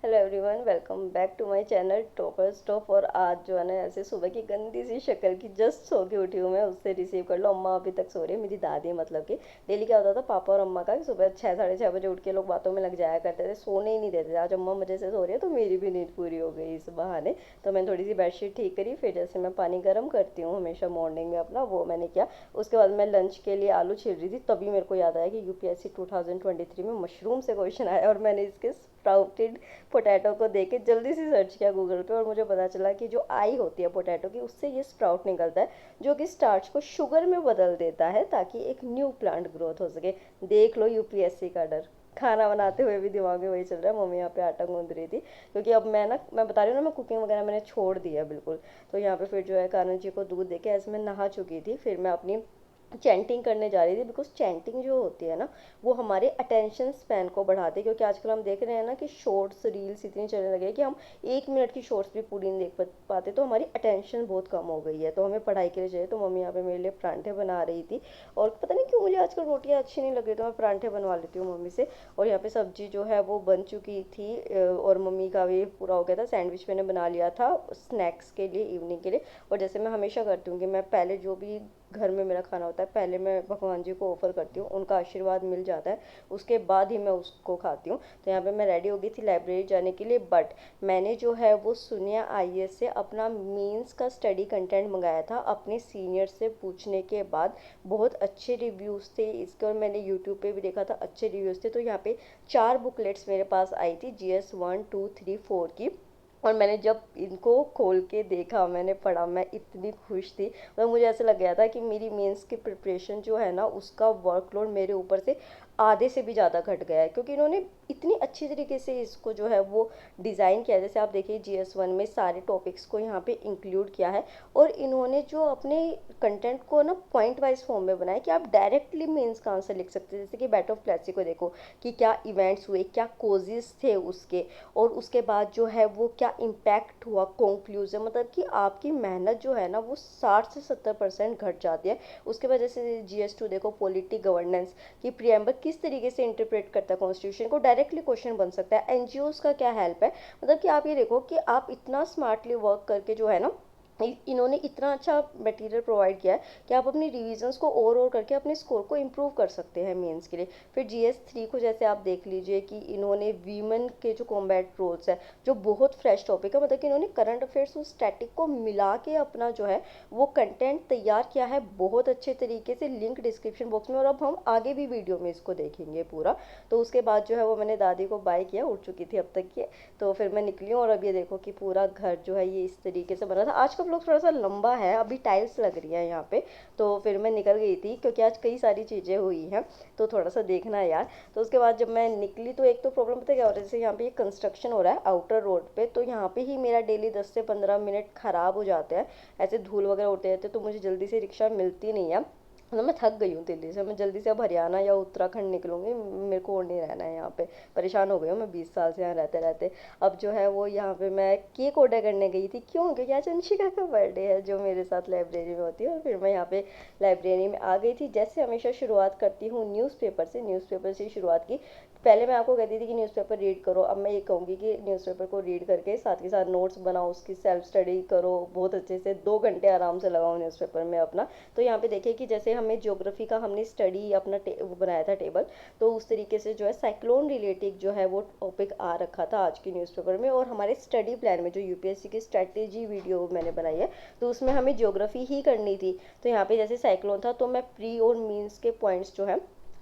Hello everyone, welcome back to my channel topper stop. और आज जो है ना, ऐसे सुबह की गंदी सी शक्ल की जस्ट सो के उठी हूँ मैं, उससे रिसीव कर लो। अम्मा अभी तक सो रही है, मेरी दादी मतलब कि डेली क्या होता था पापा और अम्मा का कि सुबह 6 साढ़े 6 बजे उठ के लोग बातों में लग जाया करते थे, सोने ही नहीं देते थे। आज अम्मा मजे से सो रही है तो मेरी भी नींद पूरी हो गई इस बहाने। तो मैंने थोड़ी सी बेडशीट ठीक करी, फिर जैसे मैं पानी गर्म करती हूँ हमेशा मॉर्निंग में अपना, वो मैंने किया। उसके बाद मैं लंच के लिए आलू छील रही थी, तभी मेरे को याद आया कि यूपीएससी 2023 में मशरूम से क्वेश्चन आया, और मैंने इसके स्प्राउटेड पोटैटो को देख के जल्दी से सर्च किया गूगल पे, और मुझे पता चला कि जो आई होती है पोटैटो की, उससे ये स्प्राउट निकलता है जो कि स्टार्च को शुगर में बदल देता है ताकि एक न्यू प्लांट ग्रोथ हो सके। देख लो यूपीएससी का डर। खाना बनाते हुए भी दिमाग में वही चल रहा है। मम्मी यहाँ पे आटा गूंद रही थी, क्योंकि अब मैं बता रही हूँ ना, मैं कुकिंग वगैरह मैंने छोड़ दिया बिल्कुल। तो यहाँ पे फिर जो है कान्हा जी को दूध देके ऐसे मैं नहा चुकी थी, फिर मैं अपनी चैंटिंग करने जा रही थी। बिकॉज चैंटिंग जो होती है ना, वो हमारे अटेंशन स्पैन को बढ़ाती है। क्योंकि आजकल हम देख रहे हैं ना कि शॉर्ट्स रील्स इतनी चलने लगे हैं कि हम 1 मिनट की शॉर्ट्स भी पूरी नहीं देख पाते, तो हमारी अटेंशन बहुत कम हो गई है। तो हमें पढ़ाई के लिए चाहिए। तो मम्मी यहाँ पे मेरे लिए परांठे बना रही थी, और पता नहीं क्यों मुझे आजकल रोटियाँ अच्छी नहीं लग रही, तो मैं परांठे बनवा लेती हूँ मम्मी से। और यहाँ पे सब्जी जो है वो बन चुकी थी, और मम्मी का भी पूरा हो गया था। सैंडविच मैंने बना लिया था स्नैक्स के लिए, इवनिंग के लिए। और जैसे मैं हमेशा करती हूँ कि मैं पहले जो भी घर में मेरा खाना होता है, पहले मैं भगवान जी को ऑफर करती हूँ, उनका आशीर्वाद मिल जाता है, उसके बाद ही मैं उसको खाती हूँ। तो यहाँ पे मैं रेडी हो गई थी लाइब्रेरी जाने के लिए, बट मैंने जो है वो सुनिया आईएएस से अपना मीन्स का स्टडी कंटेंट मंगाया था अपने सीनियर से पूछने के बाद। बहुत अच्छे रिव्यूज़ थे इसके, और मैंने यूट्यूब पे भी देखा था, अच्छे रिव्यूज़ थे। तो यहाँ पे 4 बुकलेट्स मेरे पास आई थी, GS 1 2 3 4 की। और मैंने जब इनको खोल के देखा, मैंने पढ़ा, मैं इतनी खुश थी। मतलब मुझे ऐसा लग गया था कि मेरी मेंस की प्रिपरेशन जो है ना, उसका वर्कलोड मेरे ऊपर से आधे से भी ज़्यादा घट गया है, क्योंकि इन्होंने इतनी अच्छी तरीके से इसको जो है वो डिज़ाइन किया है। जैसे आप देखिए GS 1 में सारे टॉपिक्स को यहाँ पे इंक्लूड किया है, और इन्होंने जो अपने कंटेंट को ना पॉइंट वाइज फॉर्म में बनाया कि आप डायरेक्टली मेंस का आंसर लिख सकते हैं। जैसे कि बैट ऑफ प्लेसी को देखो कि क्या इवेंट्स हुए, क्या कोजेस थे उसके, और उसके बाद जो है वो क्या इम्पैक्ट हुआ, कंक्लूजन। मतलब कि आपकी मेहनत जो है ना वो 60 से 70% घट जाती है। उसके बाद जैसे GS 2 देखो, पॉलिटी गवर्नेंस की प्रियम्बर किस तरीके से इंटरप्रेट करता है कॉन्स्टिट्यूशन को, डायरेक्टली क्वेश्चन बन सकता है। एनजीओज का क्या हेल्प है। मतलब कि आप ये देखो कि आप इतना स्मार्टली वर्क करके जो है ना, इन्होंने इतना अच्छा मटेरियल प्रोवाइड किया है कि आप अपनी रिविजन्स को और करके अपने स्कोर को इम्प्रूव कर सकते हैं मेंस के लिए। फिर GS 3 को जैसे आप देख लीजिए कि इन्होंने वीमेन के जो कॉम्बैट रोल्स है, जो बहुत फ्रेश टॉपिक है। मतलब कि इन्होंने करंट अफेयर्स और स्टैटिक को मिला के अपना जो है वो कंटेंट तैयार किया है बहुत अच्छे तरीके से। लिंक डिस्क्रिप्शन बॉक्स में, और अब हम आगे भी वीडियो में इसको देखेंगे पूरा। तो उसके बाद जो है वो मैंने दादी को बाय किया, उठ चुकी थी अब तक की। तो फिर मैं निकली हूँ, और अब ये देखो कि पूरा घर जो है ये इस तरीके से बना था। आज का ब्लॉग थोड़ा सा लंबा है, अभी टाइल्स लग रही है यहाँ पे। तो फिर मैं निकल गई थी क्योंकि आज कई सारी चीज़ें हुई हैं, तो थोड़ा सा देखना है यार। तो उसके बाद जब मैं निकली, तो एक तो प्रॉब्लम पता है क्या हो रहा है, जैसे यहाँ पे ये कंस्ट्रक्शन हो रहा है आउटर रोड पे, तो यहाँ पे ही मेरा डेली 10 से 15 मिनट खराब हो जाते हैं। ऐसे धूल वगैरह उड़ते रहते, तो मुझे जल्दी से रिक्शा मिलती नहीं है। मतलब मैं थक गई हूँ दिल्ली से, मैं जल्दी से अब हरियाणा या उत्तराखंड निकलूंगी। मेरे को और नहीं रहना है यहाँ पे। परेशान हो गई हूँ मैं 20 साल से यहाँ रहते रहते। अब जो है वो यहाँ पे मैं केक ऑर्डर करने गई थी, क्यों, क्योंकि आज अंशिका का बर्थडे है जो मेरे साथ लाइब्रेरी में होती है। और फिर मैं यहाँ पे लाइब्रेरी में आ गई थी। जैसे हमेशा शुरुआत करती हूँ न्यूज़पेपर से, न्यूज़पेपर से शुरुआत की। पहले मैं आपको कहती थी कि न्यूज़पेपर रीड करो, अब मैं ये कहूँगी कि न्यूज़पेपर को रीड करके साथ के साथ नोट्स बनाओ, उसकी सेल्फ स्टडी करो बहुत अच्छे से, 2 घंटे आराम से लगाओ न्यूज़पेपर में अपना। तो यहाँ पे देखिए कि जैसे हमें ज्योग्राफी का हमने स्टडी अपना वो बनाया था टेबल, तो उस तरीके से जो है साइक्लोन रिलेटेड जो है वो टॉपिक आ रखा था आज की न्यूज़पेपर में। और हमारे स्टडी प्लान में जो यूपीएससी की स्ट्रेटेजी वीडियो मैंने बनाई है, तो उसमें हमें ज्योग्राफी ही करनी थी। तो यहाँ पे जैसे साइक्लोन था, तो मैं प्री और मीन्स के पॉइंट्स जो है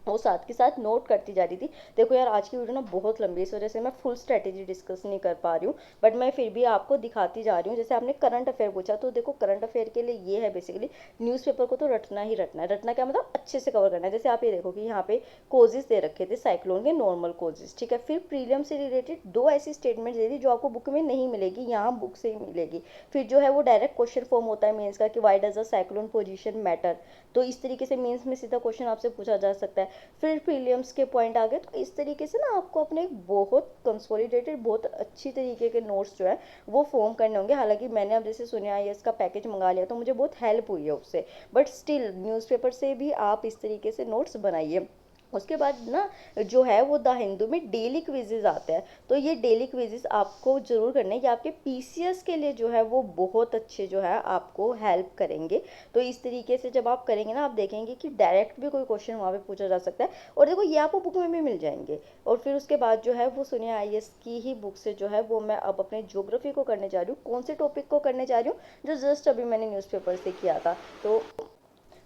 वो साथ के साथ नोट करती जा रही थी। देखो यार, आज की वीडियो ना बहुत लंबी है, इस वजह से मैं फुल स्ट्रेटेजी डिस्कस नहीं कर पा रही हूँ, बट मैं फिर भी आपको दिखाती जा रही हूँ। जैसे आपने करंट अफेयर पूछा, तो देखो करंट अफेयर के लिए ये है बेसिकली, न्यूज़पेपर को तो रटना ही रटना है। रटना क्या मतलब, अच्छे से कवर करना है। जैसे आप ये देखो कि यहाँ पे कोजेस दे रखे थे साइक्लोन के, नॉर्मल कोजेस, ठीक है। फिर प्रीलियम से रिलेटेड दो ऐसी स्टेटमेंट दे दी जो आपको बुक में नहीं मिलेगी, यहाँ बुक से ही मिलेगी। फिर जो है वो डायरेक्ट क्वेश्चन फॉर्म होता है मेंस का कि why does a cyclone position matter. तो इस तरीके से मेंस में सीधा क्वेश्चन आपसे पूछा जा सकता है। फिर प्रीलियम्स के पॉइंट आ गए। तो इस तरीके से ना आपको अपने एक बहुत कंसोलिडेटेड, बहुत अच्छी तरीके के नोट्स जो है वो फॉर्म करने होंगे। हालांकि मैंने अब जैसे सुनिया आई इसका पैकेज मंगा लिया, तो मुझे बहुत हेल्प हुई है उससे, बट स्टिल न्यूज़पेपर से भी आप इस तरीके से नोट्स बनाइए। उसके बाद ना जो है वो द हिंदू में डेली क्विजेज आते हैं। तो ये डेली क्विजेज आपको जरूर करने हैं, ये आपके पीसीएस के लिए जो है वो बहुत अच्छे जो है आपको हेल्प करेंगे। तो इस तरीके से जब आप करेंगे ना, आप देखेंगे कि डायरेक्ट भी कोई क्वेश्चन वहाँ पे पूछा जा सकता है, और देखो ये आपको बुक में भी मिल जाएंगे। और फिर उसके बाद जो है वो सुनिए, आईएएस की ही बुक से जो है वो मैं अब अपने ज्योग्राफी को करने जा रही हूँ। कौन से टॉपिक को करने जा रही हूँ, जो जस्ट अभी मैंने न्यूज़पेपर से किया था। तो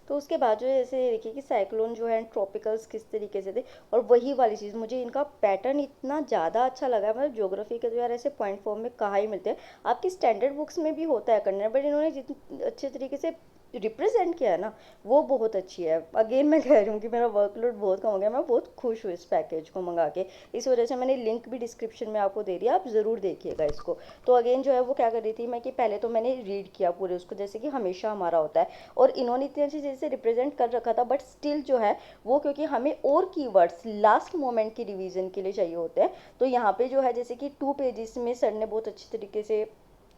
उसके बाद जो है जैसे देखिए कि साइक्लोन जो है ट्रॉपिकल्स किस तरीके से थे, और वही वाली चीज़ मुझे इनका पैटर्न इतना ज़्यादा अच्छा लगा। मतलब ज्योग्राफी के तो यार ऐसे पॉइंट फॉर्म में कहाँ ही मिलते हैं, आपकी स्टैंडर्ड बुक्स में भी होता है करना, बट इन्होंने जितने अच्छे तरीके से रिप्रेजेंट किया है ना, वो बहुत अच्छी है। अगेन मैं कह रही हूँ कि मेरा वर्कलोड बहुत कम हो गया, मैं बहुत खुश हूँ इस पैकेज को मंगा के। इस वजह से मैंने लिंक भी डिस्क्रिप्शन में आपको दे दिया, आप ज़रूर देखिएगा इसको। तो अगेन जो है वो क्या कर रही थी मैं, कि पहले तो मैंने रीड किया पूरे उसको, जैसे कि हमेशा हमारा होता है, और इन्होंने इतनी अच्छी चीज़ से रिप्रेजेंट कर रखा था, बट स्टिल जो है वो, क्योंकि हमें और कीवर्ड्स लास्ट मोमेंट की रिवीजन के लिए चाहिए होते हैं, तो यहाँ पे जो है जैसे कि 2 पेजेस में सर ने बहुत अच्छी तरीके से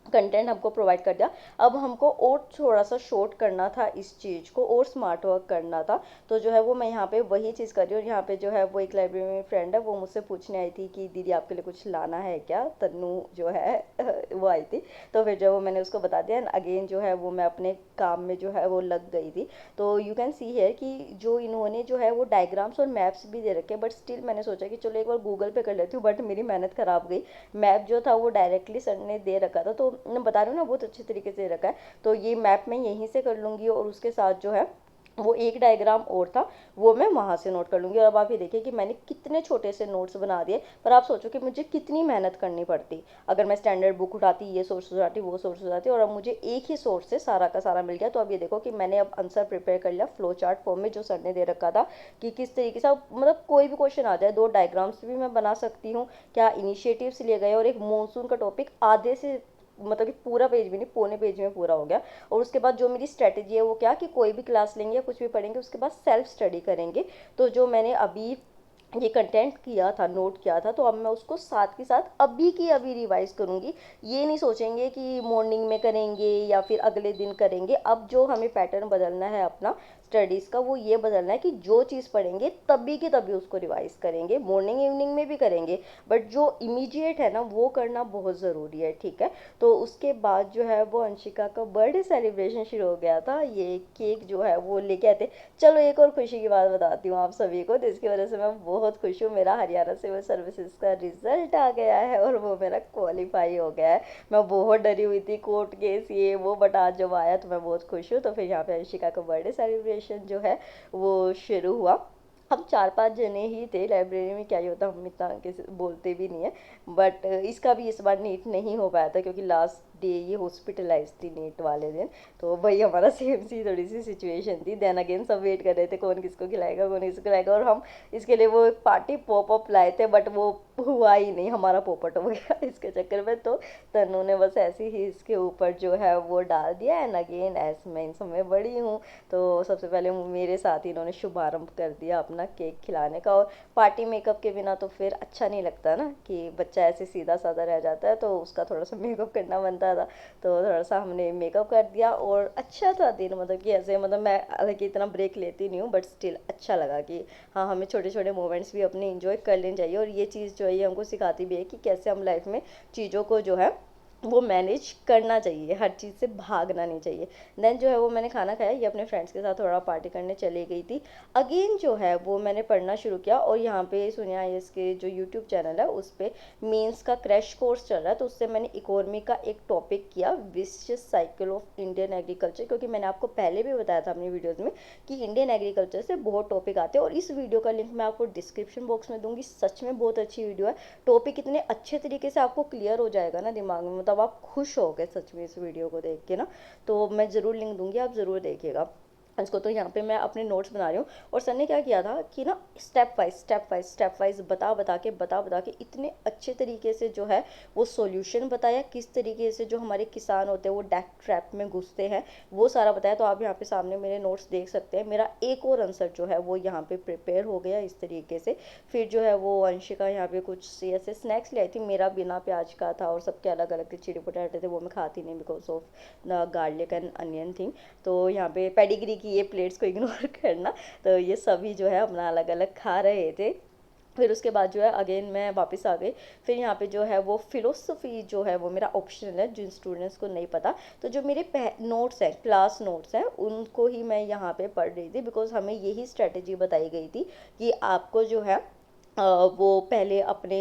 कंटेंट हमको प्रोवाइड कर दिया। अब हमको और थोड़ा सा शॉर्ट करना था इस चीज़ को, और स्मार्ट वर्क करना था। तो जो है वो मैं यहाँ पे वही चीज़ कर रही हूँ। और यहाँ पे जो है वो एक लाइब्रेरी में फ्रेंड है, वो मुझसे पूछने आई थी कि दीदी आपके लिए कुछ लाना है क्या, तन्नू जो है वो आई थी। तो फिर जो वो मैंने उसको बता दिया, अगेन जो है वो मैं अपने काम में जो है वो लग गई थी। तो यू कैन सी है कि जो इन्होंने जो है वो डायग्राम्स और मैप्स भी दे रखे हैं, बट स्टिल मैंने सोचा कि चलो एक बार गूगल पे कर लेती हूँ, बट मेरी मेहनत खराब गई। मैप जो था वो डायरेक्टली सर ने दे रखा था, तो मैं बता रही हूँ ना बहुत अच्छे तरीके से दे रखा है। तो ये मैप मैं यहीं से कर लूँगी, और उसके साथ जो है वो एक डायग्राम और था, वो मैं वहाँ से नोट कर लूँगी। और अब आप ये देखिए कि मैंने कितने छोटे से नोट्स बना दिए, पर आप सोचो कि मुझे कितनी मेहनत करनी पड़ती अगर मैं स्टैंडर्ड बुक उठाती, ये सोर्स उठाती, वो सोर्स उठाती, और अब मुझे एक ही सोर्स से सारा का सारा मिल गया। तो अब ये देखो कि मैंने अब आंसर प्रिपेयर कर लिया फ्लो चार्ट फॉर्म में, जो सर ने दे रखा था कि किस तरीके से मतलब कोई भी क्वेश्चन आ जाए, 2 डायग्राम्स भी मैं बना सकती हूँ, क्या इनिशिएटिव्स लिए गए, और एक मॉनसून का टॉपिक आधे से मतलब कि पूरा पेज भी नहीं, पौने पेज में पूरा हो गया। और उसके बाद जो मेरी स्ट्रेटेजी है वो क्या, कि कोई भी क्लास लेंगे या कुछ भी पढ़ेंगे, उसके बाद सेल्फ स्टडी करेंगे। तो जो मैंने अभी ये कंटेंट किया था, नोट किया था, तो अब मैं उसको साथ के साथ अभी की अभी रिवाइज करूँगी। ये नहीं सोचेंगे कि मॉर्निंग में करेंगे या फिर अगले दिन करेंगे। अब जो हमें पैटर्न बदलना है अपना स्टडीज़ का, वो ये बदलना है कि जो चीज़ पढ़ेंगे तभी की तभी उसको रिवाइज करेंगे, मॉर्निंग इवनिंग में भी करेंगे, बट जो इमीडिएट है ना वो करना बहुत ज़रूरी है, ठीक है। तो उसके बाद जो है वो अंशिका का बर्थडे सेलिब्रेशन शुरू हो गया था। ये केक जो है वो लेके आते। चलो एक और खुशी की बात बताती हूँ आप सभी को, जिसकी वजह से मैं बहुत खुश हूँ। मेरा हरियाणा सिविल सर्विसेज का रिजल्ट आ गया है, और वो मेरा क्वालिफाई हो गया है। मैं बहुत डरी हुई थी, कोर्ट केस ये वो, बट आज जब आया तो मैं बहुत खुश हूँ। तो फिर यहाँ पे अंशिका का बर्थडे सेलिब्रेशन जो है वो शुरू हुआ। हम 4-5 जने ही थे लाइब्रेरी में, क्या ही होता, हम इतना किसी बोलते भी नहीं है। बट इसका भी इस बार नीट नहीं हो पाया था, क्योंकि लास्ट डे ये हॉस्पिटलाइज थी नीट वाले दिन। तो वही हमारा सेम सी थोड़ी सी सिचुएशन थी। देन अगेन सब वेट कर रहे थे कौन किसको खिलाएगा, कौन किसको खिलाएगा, और हम इसके लिए वो एक पार्टी पॉप अप लाए थे, बट वो हुआ ही नहीं, हमारा पोपट हो गया इसके चक्कर में। तो तनु ने बस ऐसे ही इसके ऊपर जो है वो डाल दिया। एंड अगेन एज मैं इन समय बड़ी हूँ, तो सबसे पहले मेरे साथ ही इन्होंने शुभारंभ कर दिया अपना केक खिलाने का। और पार्टी मेकअप के बिना तो फिर अच्छा नहीं लगता ना, कि बच्चा ऐसे सीधा साधा रह जाता है, तो उसका थोड़ा सा मेकअप करना बनता था। तो थोड़ा सा हमने मेकअप कर दिया, और अच्छा था दिन, मतलब कि ऐसे, मतलब मैं हालांकि इतना ब्रेक लेती नहीं हूँ, बट स्टिल अच्छा लगा कि हाँ, हमें छोटे छोटे मोमेंट्स भी अपने इंजॉय कर लेने चाहिए। और ये चीज़ जो है ये हमको सिखाती भी है कि कैसे हम लाइफ में चीज़ों को जो है वो मैनेज करना चाहिए, हर चीज़ से भागना नहीं चाहिए। देन जो है वो मैंने खाना खाया, ये अपने फ्रेंड्स के साथ थोड़ा पार्टी करने चली गई थी। अगेन जो है वो मैंने पढ़ना शुरू किया, और यहाँ पे सोनिया आईएएस के जो यूट्यूब चैनल है उस पर मेंस का क्रैश कोर्स चल रहा है, तो उससे मैंने इकोनॉमी का एक टॉपिक किया, vicious cycle of Indian agriculture. क्योंकि मैंने आपको पहले भी बताया था अपनी वीडियोज़ में कि इंडियन एग्रीकल्चर से बहुत टॉपिक आते हैं, और इस वीडियो का लिंक मैं आपको डिस्क्रिप्शन बॉक्स में दूंगी। सच में बहुत अच्छी वीडियो है, टॉपिक इतने अच्छे तरीके से आपको क्लियर हो जाएगा ना दिमाग में, मतलब आप खुश हो गए सच में इस वीडियो को देख के ना। तो मैं ज़रूर लिंक दूंगी, आप ज़रूर देखिएगा इसको। तो यहाँ पे मैं अपने नोट्स बना रही हूँ, और सर ने क्या किया था कि ना स्टेप वाइज बता के इतने अच्छे तरीके से जो है वो सॉल्यूशन बताया, किस तरीके से जो हमारे किसान होते हैं वो डेट ट्रैप में घुसते हैं, वो सारा बताया। तो आप यहाँ पे सामने मेरे नोट्स देख सकते हैं, मेरा एक और आंसर जो है वो यहाँ पे प्रिपेयर हो गया इस तरीके से। फिर जो है वो अंशिका यहाँ पे कुछ ऐसे स्नैक्स ले आई थी, मेरा बिना प्याज का था, और सबके अलग अलग थे। चिली पोटैटो थे, वो मैं खाती नहीं because of the garlic and onion thing. तो यहाँ पे पेडिग्री कि ये प्लेट्स को इग्नोर करना। तो ये सभी जो है अपना अलग अलग खा रहे थे। फिर उसके बाद जो है अगेन मैं वापस आ गई। फिर यहाँ पे जो है वो फ़िलोसफ़ी जो है वो मेरा ऑप्शनल है, जिन स्टूडेंट्स को नहीं पता। तो जो मेरे नोट्स हैं, क्लास नोट्स हैं, उनको ही मैं यहाँ पे पढ़ रही थी, बिकॉज हमें यही स्ट्रेटजी बताई गई थी कि आपको जो है वो पहले अपने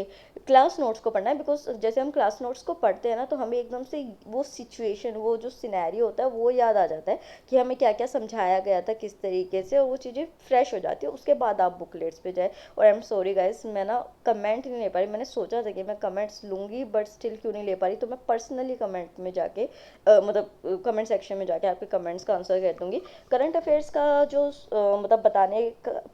क्लास नोट्स को पढ़ना है। बिकॉज जैसे हम क्लास नोट्स को पढ़ते हैं ना, तो हमें एकदम से वो सिचुएशन, वो जो सिनेरियो होता है वो याद आ जाता है कि हमें क्या क्या समझाया गया था, किस तरीके से, और वो चीज़ें फ्रेश हो जाती है। उसके बाद आप बुकलेट्स पे जाए। और आई एम सॉरी गाइस, मैं ना कमेंट नहीं ले पा रही। मैंने सोचा था कि मैं कमेंट्स लूँगी, बट स्टिल क्यों नहीं ले पा रही, तो मैं पर्सनली कमेंट में जाके मतलब कमेंट सेक्शन में जाके आपके कमेंट्स का आंसर कर दूँगी। करंट अफेयर्स का जो मतलब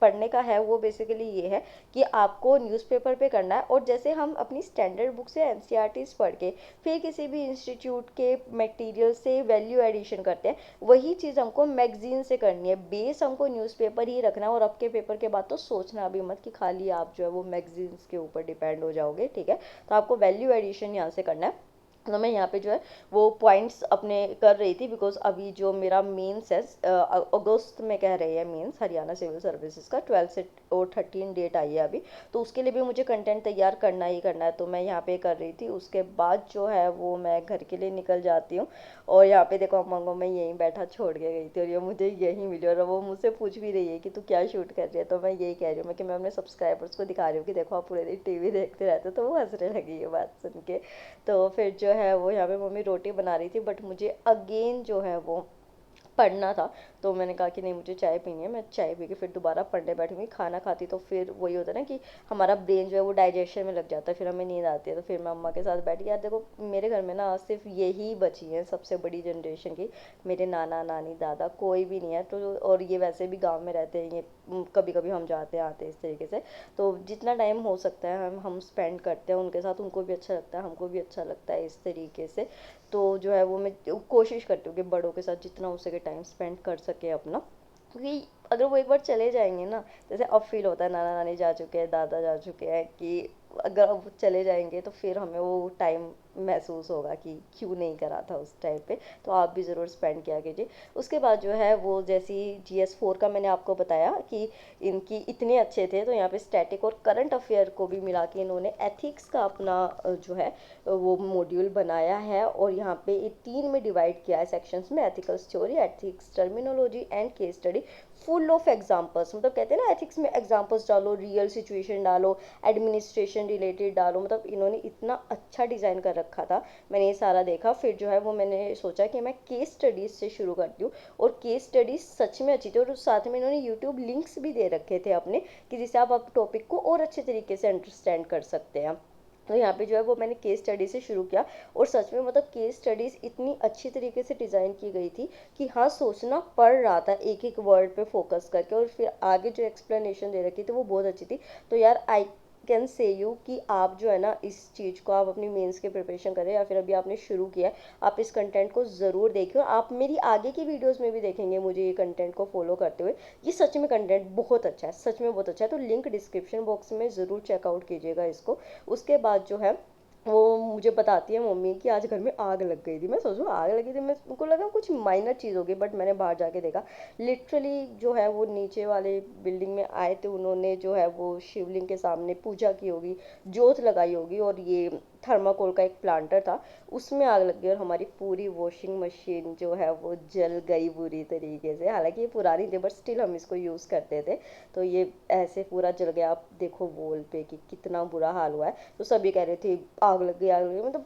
पढ़ने का है, वो बेसिकली ये है कि आपको न्यूज़पेपर पे करना है। और जैसे हम अपनी स्टैंडर्ड बुक से एनसीईआरटीज पढ़ के फिर किसी भी इंस्टीट्यूट के मटेरियल से वैल्यू एडिशन करते हैं, वही चीज़ हमको मैगजीन से करनी है। बेस हमको न्यूज़पेपर ही रखना है, और अब के पेपर के बाद तो सोचना भी मत कि खाली आप जो है वो मैगजीन्स के ऊपर डिपेंड हो जाओगे, ठीक है। तो आपको वैल्यू एडिशन यहाँ से करना है। तो मैं यहाँ पे जो है वो पॉइंट्स अपने कर रही थी, बिकॉज अभी जो मेरा मेंस है अगस्त में कह रहे हैं, मेंस हरियाणा सिविल सर्विसेज का 12 से और 13 डेट आई है अभी। तो उसके लिए भी मुझे कंटेंट तैयार करना ही करना है, तो मैं यहाँ पे कर रही थी। उसके बाद जो है वो मैं घर के लिए निकल जाती हूँ। और यहाँ पे देखो अम्मा को मैं यहीं बैठा छोड़ के गई थी, और ये मुझे यहीं मिली, और वो मुझसे पूछ भी रही है कि तू क्या शूट कर रही है। तो मैं यही कह रही हूँ मैं कि मैं अपने सब्सक्राइबर्स को दिखा रही हूँ कि देखो आप पूरे दिन टीवी देखते रहते हो। तो वो हंसने लगी ये बात सुन के। तो फिर जो है वो यहाँ पे मम्मी रोटी बना रही थी, बट मुझे अगेन जो है वो पढ़ना था। तो मैंने कहा कि नहीं, मुझे चाय पीनी है, मैं चाय पी के फिर दोबारा पढ़ने बैठूंगी। खाना खाती तो फिर वही होता है ना कि हमारा ब्रेन जो है वो डाइजेशन में लग जाता है, फिर हमें नींद आती है। तो फिर मैं अम्मा के साथ बैठ गई। यार देखो मेरे घर में ना आज सिर्फ यही बची है सबसे बड़ी जनरेशन की, मेरे नाना नानी दादा कोई भी नहीं है। तो और ये वैसे भी गाँव में रहते हैं, ये कभी कभी हम जाते हैं आते हैं इस तरीके से। तो जितना टाइम हो सकता है हम स्पेंड करते हैं उनके साथ, उनको भी अच्छा लगता है, हमको भी अच्छा लगता है इस तरीके से। तो जो है वो मैं कोशिश करती हूँ कि बड़ों के साथ जितना हो सके टाइम स्पेंड कर सके अपना। क्योंकि अगर वो एक बार चले जाएंगे ना, जैसे अब फील होता है नाना नानी जा चुके हैं, दादा जा चुके हैं, कि अगर अब वो चले जाएंगे तो फिर हमें वो टाइम महसूस होगा कि क्यों नहीं करा था उस टाइम पे। तो आप भी ज़रूर स्पेंड किया कीजिए। उसके बाद जो है वो जैसी GS4 का मैंने आपको बताया कि इनकी इतने अच्छे थे, तो यहाँ पे स्टैटिक और करंट अफेयर को भी मिला के इन्होंने एथिक्स का अपना जो है वो मॉड्यूल बनाया है। और यहाँ पे ये 3 में डिवाइड किया है सेक्शंस में, ethical theory, ethics terminology and case study, full of examples. मतलब कहते हैं ना एथिक्स में एग्जाम्पल्स डालो, रियल सिचुएशन डालो, एडमिनिस्ट्रेशन रिलेटेड डालो। मतलब इन्होंने इतना अच्छा डिज़ाइन कर रखा था। मैंने ये सारा देखा, फिर जो है वो मैंने सोचा कि मैं केस स्टडीज़ से शुरू करती हूँ। और केस स्टडीज़ सच में अच्छी थी, और साथ में इन्होंने यूट्यूब लिंक्स भी दे रखे थे अपने, कि जिससे आप टॉपिक को और अच्छे तरीके से अंडरस्टैंड कर सकते हैं। तो यहाँ पे जो है वो मैंने केस स्टडी से शुरू किया। और सच में मतलब केस स्टडीज़ इतनी अच्छी तरीके से डिज़ाइन की गई थी कि हाँ सोचना पड़ रहा था एक एक वर्ड पे फोकस करके, और फिर आगे जो एक्सप्लेनेशन दे रखी थी वो बहुत अच्छी थी। तो यार आई कैन से यू कि आप जो है ना इस चीज़ को आप अपनी मेंस के प्रिपरेशन करें, या फिर अभी आपने शुरू किया है, आप इस कंटेंट को ज़रूर देखें। और आप मेरी आगे की वीडियोस में भी देखेंगे मुझे ये कंटेंट को फॉलो करते हुए। ये सच में कंटेंट बहुत अच्छा है, सच में बहुत अच्छा है। तो लिंक डिस्क्रिप्शन बॉक्स में ज़रूर चेकआउट कीजिएगा इसको। उसके बाद जो है वो मुझे बताती है मम्मी कि आज घर में आग लग गई थी। मैं सोचूं आग लगी थी, मैं उनको लगा कुछ माइनर चीज़ होगी, बट मैंने बाहर जाके देखा, लिटरली जो है वो नीचे वाले बिल्डिंग में आए थे, उन्होंने जो है वो शिवलिंग के सामने पूजा की होगी, जोत लगाई होगी, और ये थर्माकोल का एक प्लांटर था, उसमें आग लग गई, और हमारी पूरी वॉशिंग मशीन जो है वो जल गई बुरी तरीके से। हालांकि ये पुरानी थी, बट स्टिल हम इसको यूज़ करते थे। तो ये ऐसे पूरा जल गया। आप देखो वॉल पे कि कितना बुरा हाल हुआ है। तो सभी कह रहे थे आग लग गई, आग लग गई। मतलब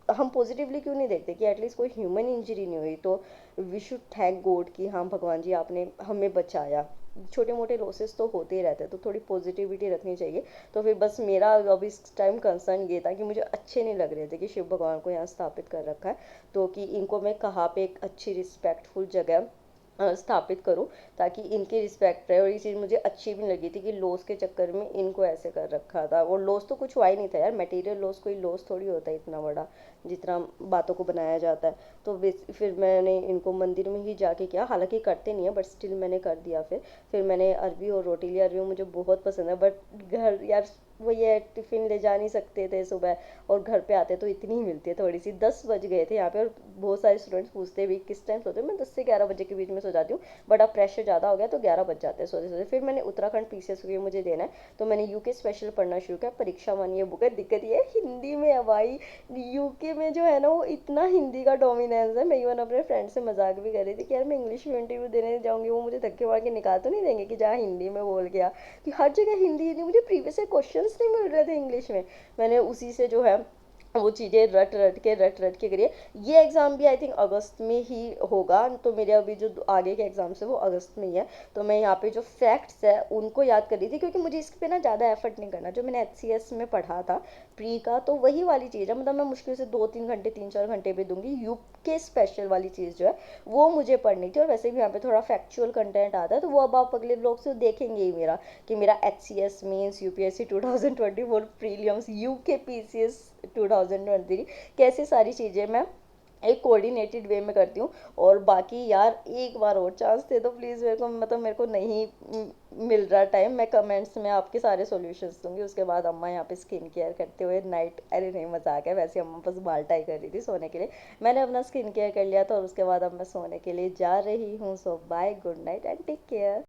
हम पॉजिटिवली क्यों नहीं देखते कि एटलीस्ट कोई ह्यूमन इंजरी नहीं हुई। तो वी शुड थैंक गॉड कि हाँ भगवान जी आपने हमें बचाया। छोटे मोटे लॉसेस तो होते ही रहते हैं, तो थोड़ी पॉजिटिविटी रखनी चाहिए। तो फिर बस मेरा अब इस टाइम कंसर्न ये था कि मुझे अच्छे नहीं लग रहे थे कि शिव भगवान को यहाँ स्थापित कर रखा है, तो कि इनको मैं कहाँ पे एक अच्छी रिस्पेक्टफुल जगह स्थापित करूं, ताकि इनकी रिस्पेक्ट रहे। और ये चीज़ मुझे अच्छी भी लगी थी कि लॉस के चक्कर में इनको ऐसे कर रखा था। और लॉस तो कुछ हुआ ही नहीं था यार, मटेरियल लॉस कोई लॉस थोड़ी होता है इतना बड़ा जितना बातों को बनाया जाता है। तो फिर मैंने इनको मंदिर में ही जाके किया, हालांकि करते नहीं है बट स्टिल मैंने कर दिया। फिर मैंने अरबी और रोटी लिया। अरबी मुझे बहुत पसंद है, बट घर यार वो ये टिफ़िन ले जा नहीं सकते थे सुबह, और घर पे आते तो इतनी ही मिलती है थोड़ी सी। 10 बज गए थे यहाँ पे, और बहुत सारे स्टूडेंट्स पूछते भी किस टाइम सोते हो, मैं 10 से 11 बजे के बीच में सो जाती हूँ, बट अब प्रेशर ज़्यादा हो गया तो 11 बज जाते हैं सोते सोते। फिर मैंने उत्तराखंड पीसीएस के लिए मुझे देना है, तो मैंने यूके स्पेशल पढ़ना शुरू किया। परीक्षा वन ये बुक है, दिक्कत ये है हिंदी में है भाई। यूके में जो है ना वो इतना हिंदी का डोमिनेंस है। मैं इवन अपने फ्रेंड से मजाक भी कर रही थी कि यार मैं इंग्लिश में इंटरव्यू देने जाऊंगी, वो मुझे धक्के मार के निकाल तो नहीं देंगे कि जहाँ हिंदी में बोल गया, कि हर जगह हिंदी हिंदी, मुझे प्रीवियस से क्वेश्चंस नहीं मिल रहे थे इंग्लिश में। मैंने उसी से जो है वो चीज़ें रट रट के करिए। ये एग्ज़ाम भी आई थिंक अगस्त में ही होगा, तो मेरे अभी जो आगे के एग्ज़ाम्स है वो अगस्त में ही है। तो मैं यहाँ पे जो फैक्ट्स है उनको याद कर रही थी, क्योंकि मुझे इस पे ना ज़्यादा एफर्ट नहीं करना। जो मैंने एचसीएस में पढ़ा था प्री का, तो वही वाली चीज़ है, मतलब मैं मुश्किल से 2-3 घंटे 3-4 घंटे भी दूंगी। यूके स्पेशल वाली चीज़ जो है वो मुझे पढ़नी थी, और वैसे भी यहाँ पे थोड़ा फैक्चुअल कंटेंट आता है, तो वो अब आप अगले ब्लॉग से देखेंगे ही मेरा, कि मेरा HCS means UPSC 2024 prelims UK PCS 2023 कैसे सारी चीज़ें मैं एक कोऑर्डिनेटेड वे में करती हूँ। और बाकी यार एक बार और चांस दे दो प्लीज़ मेरे को, मतलब मेरे को नहीं मिल रहा टाइम। मैं कमेंट्स में आपके सारे सॉल्यूशंस दूंगी। उसके बाद अम्मा यहाँ पे स्किन केयर करते हुए नाइट, अरे नहीं मजाक है, वैसे अम्मा बस बाल टाई कर रही थी सोने के लिए। मैंने अपना स्किन केयर कर लिया था, और उसके बाद अब मैं सोने के लिए जा रही हूँ। So bye, good night and take care.